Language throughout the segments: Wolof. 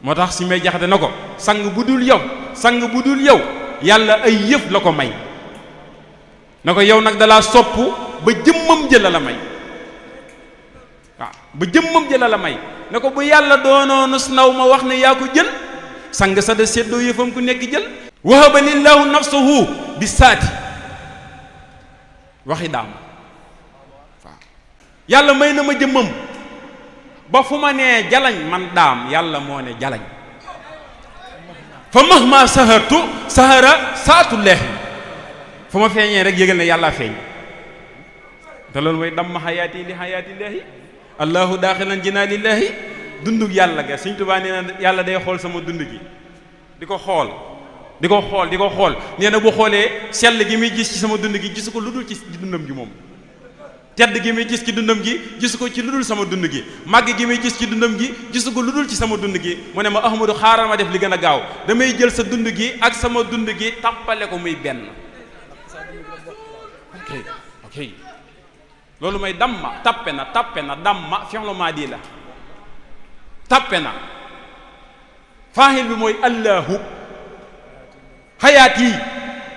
moo tax si may jaxate na ko sang bu dul yow yàlla ay yëf la ko may na ko yow nag dalaa sopp ba jëmmam jëla la may waaw ba jëmmam jëla la may ne ko bu yàlla doonoonus naw ma wax ne yaa ko jël sang sa da seddoo yëfam ku nekk jël wahaba lillahu nafsuhu bi saati waxi daam waaw yàlla may na ma jëmmam ba fu ma nee jalañ man daam yàlla moo ne jalañ fa mahma sahara saatullahi fu ma feeñee rek yëgal ne yàlla feeñ te loolu mooy damma xayaati li xayaatillaahi allahu daaxilan jinaalillaahi dundug yàlla ga Sëñ Tuubaa nee na yàlla day xool sama dund gi di ko xool nee na bu xoolee sell gi muy gis ci sama dund gi gisu ko lu dul ci dundam gi moom tedd gi muy gis ci dundam gi gisu ko ci lu dul sama dund gi màgg gi muy gis ci dundam gi gisu ko lu dul ci sama dund gi mu ne ma Ahmadu xaaral ma def li gën a gaaw damay jël sa dund gi ak sama dund gi tàppale ko muy benn ok loolu mooy damma tappe na damma fi'lu maadi la tappe na faahil bi mooy allahu xayaat yi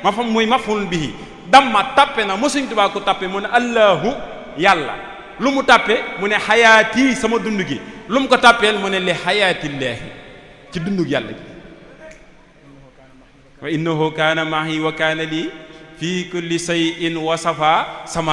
ma fam muy maf'ul bihi damma tappe na Sëñ Tuubaa ko tappe mu ne allahu yàlla lu mu tappe mu ne xayaat yi sama dund gi lu mu ko tappeel mu ne li xayaatillaahi ci dundug yàlla gi wa innahu kaana mahi wa kaana lii fi kulli shay'in wasafa sama